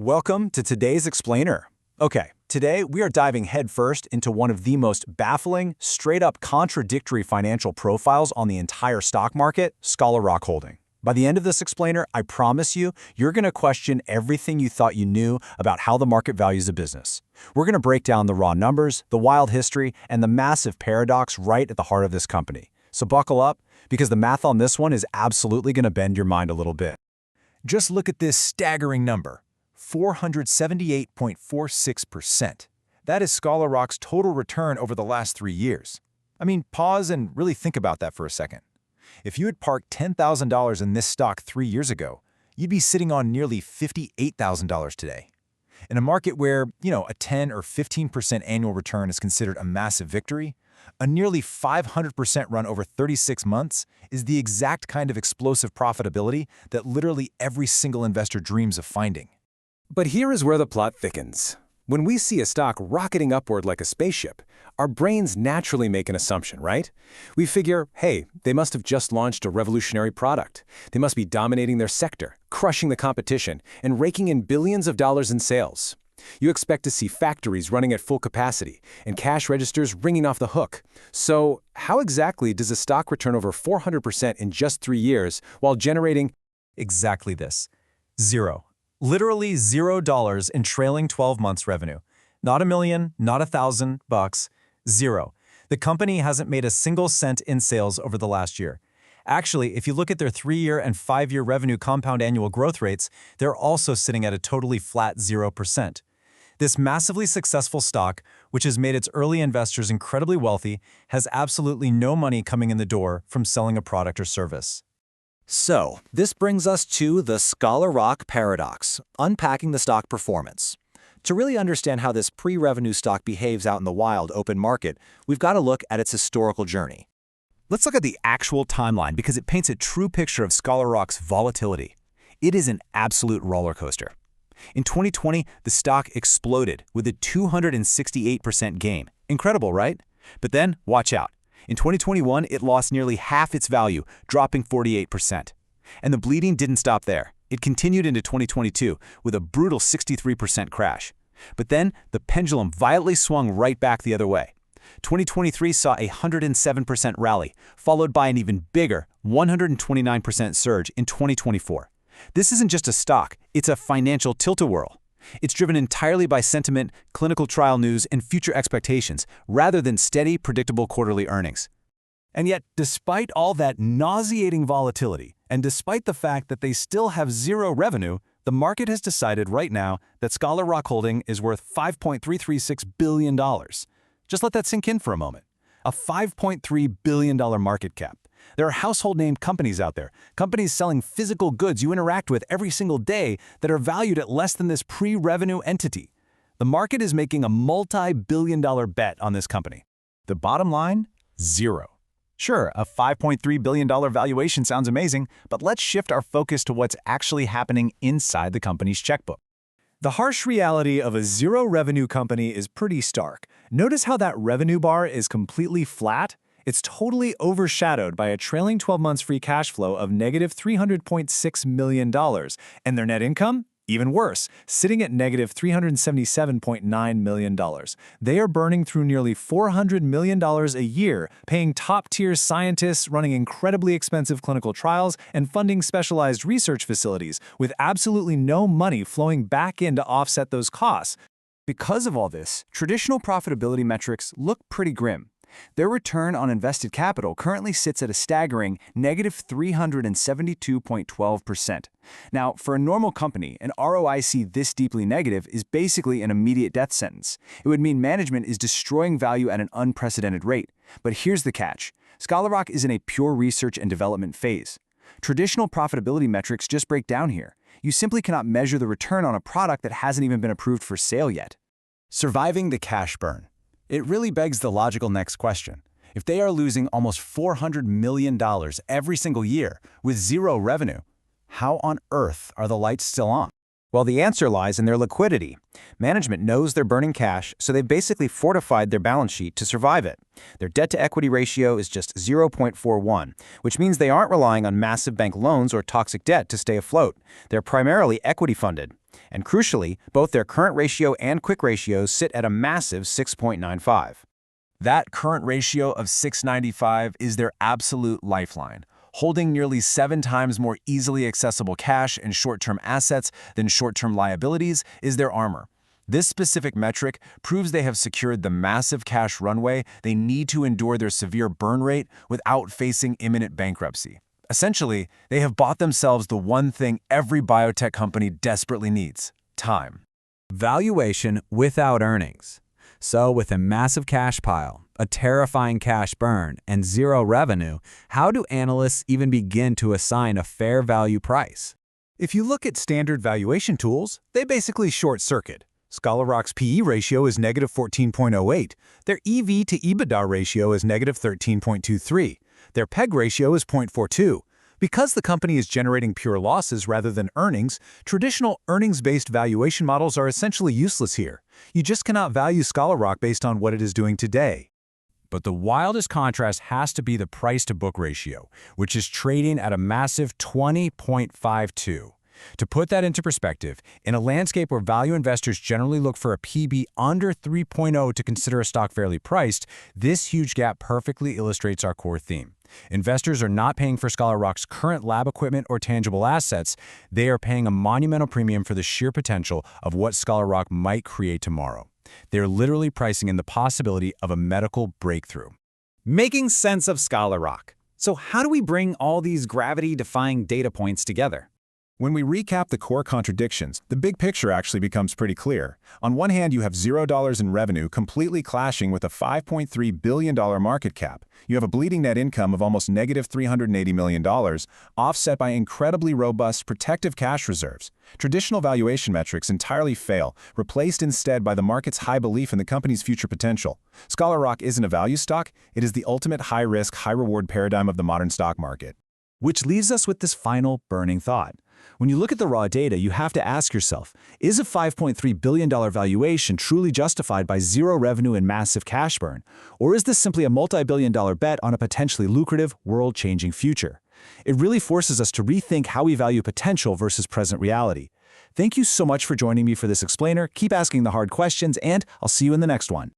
Welcome to today's Explainer. Okay, today we are diving headfirst into one of the most baffling, straight-up contradictory financial profiles on the entire stock market, SRRK Holding. By the end of this Explainer, I promise you, you're going to question everything you thought you knew about how the market values a business. We're going to break down the raw numbers, the wild history, and the massive paradox right at the heart of this company. So buckle up, because the math on this one is absolutely going to bend your mind a little bit. Just look at this staggering number, 478.46%. That is SRRK's total return over the last 3 years. I mean, pause and really think about that for a second. If you had parked $10,000 in this stock 3 years ago, you'd be sitting on nearly $58,000 today. In a market where, a 10 or 15% annual return is considered a massive victory, a nearly 500% run over 36 months is the exact kind of explosive profitability that literally every single investor dreams of finding. But here is where the plot thickens. When we see a stock rocketing upward like a spaceship, our brains naturally make an assumption, right? We figure, hey, they must have just launched a revolutionary product. They must be dominating their sector, crushing the competition, and raking in billions of dollars in sales. You expect to see factories running at full capacity and cash registers ringing off the hook. So how exactly does a stock return over 400% in just 3 years while generating exactly this? Zero. Literally $0 in trailing 12 months revenue. Not $1 million, not $1,000, zero. The company hasn't made a single cent in sales over the last year. Actually, if you look at their 3-year and 5-year revenue compound annual growth rates, they're also sitting at a totally flat 0%. This massively successful stock, which has made its early investors incredibly wealthy, has absolutely no money coming in the door from selling a product or service. So, this brings us to the SRRK paradox, unpacking the stock performance. To really understand how this pre-revenue stock behaves out in the wild open market, we've got to look at its historical journey. Let's look at the actual timeline because it paints a true picture of SRRK's volatility. It is an absolute roller coaster. In 2020, the stock exploded with a 268% gain. Incredible, right? But then, watch out. In 2021, it lost nearly half its value, dropping 48%. And the bleeding didn't stop there. It continued into 2022 with a brutal 63% crash. But then, the pendulum violently swung right back the other way. 2023 saw a 107% rally, followed by an even bigger 129% surge in 2024. This isn't just a stock, it's a financial tilt-a-whirl. It's driven entirely by sentiment, clinical trial news, and future expectations, rather than steady, predictable quarterly earnings. And yet, despite all that nauseating volatility, and despite the fact that they still have zero revenue, the market has decided right now that SRRK Holding is worth $5.336 billion. Just let that sink in for a moment. A $5.3 billion market cap. There are household-name companies out there, companies selling physical goods you interact with every single day that are valued at less than this pre-revenue entity. The market is making a multi-billion-dollar bet on this company. The bottom line? Zero. Sure, a $5.3 billion valuation sounds amazing, but let's shift our focus to what's actually happening inside the company's checkbook. The harsh reality of a zero-revenue company is pretty stark. Notice how that revenue bar is completely flat? It's totally overshadowed by a trailing 12 months free cash flow of negative $300.6 million, and their net income? Even worse, sitting at negative $377.9 million. They are burning through nearly $400 million a year, paying top-tier scientists, running incredibly expensive clinical trials, and funding specialized research facilities, with absolutely no money flowing back in to offset those costs. Because of all this, traditional profitability metrics look pretty grim. Their return on invested capital currently sits at a staggering negative 372.12%. Now, for a normal company, an ROIC this deeply negative is basically an immediate death sentence. It would mean management is destroying value at an unprecedented rate. But here's the catch. SRRK is in a pure research and development phase. Traditional profitability metrics just break down here. You simply cannot measure the return on a product that hasn't even been approved for sale yet. Surviving the cash burn. It really begs the logical next question. If they are losing almost $400 million every single year with zero revenue, how on earth are the lights still on? Well, the answer lies in their liquidity. Management knows they're burning cash, so they've basically fortified their balance sheet to survive it. Their debt-to-equity ratio is just 0.41, which means they aren't relying on massive bank loans or toxic debt to stay afloat. They're primarily equity-funded. And crucially, both their current ratio and quick ratios sit at a massive 6.95. That current ratio of 695 is their absolute lifeline, holding nearly 7 times more easily accessible cash and short-term assets than short-term liabilities is their armor. This specific metric proves they have secured the massive cash runway they need to endure their severe burn rate without facing imminent bankruptcy. Essentially, they have bought themselves the one thing every biotech company desperately needs: time. Valuation without earnings. So with a massive cash pile, a terrifying cash burn, and zero revenue, how do analysts even begin to assign a fair value price? If you look at standard valuation tools, they basically short-circuit. Scholar Rock's PE ratio is negative 14.08. Their EV to EBITDA ratio is negative 13.23. Their PEG ratio is 0.42. Because the company is generating pure losses rather than earnings, traditional earnings-based valuation models are essentially useless here. You just cannot value Scholar Rock based on what it is doing today. But the wildest contrast has to be the price-to-book ratio, which is trading at a massive 20.52. To put that into perspective, in a landscape where value investors generally look for a PB under 3.0 to consider a stock fairly priced, this huge gap perfectly illustrates our core theme. Investors are not paying for Scholar Rock's current lab equipment or tangible assets. They are paying a monumental premium for the sheer potential of what Scholar Rock might create tomorrow. They're literally pricing in the possibility of a medical breakthrough. Making sense of Scholar Rock. So how do we bring all these gravity-defying data points together? When we recap the core contradictions, the big picture actually becomes pretty clear. On one hand, you have $0 in revenue completely clashing with a $5.3 billion market cap. You have a bleeding net income of almost negative $380 million, offset by incredibly robust protective cash reserves. Traditional valuation metrics entirely fail, replaced instead by the market's high belief in the company's future potential. Scholar Rock isn't a value stock, it is the ultimate high-risk, high-reward paradigm of the modern stock market. Which leaves us with this final burning thought. When you look at the raw data, you have to ask yourself, is a $5.3 billion valuation truly justified by zero revenue and massive cash burn? Or is this simply a multi-billion-dollar bet on a potentially lucrative, world-changing future? It really forces us to rethink how we value potential versus present reality. Thank you so much for joining me for this explainer. Keep asking the hard questions, and I'll see you in the next one.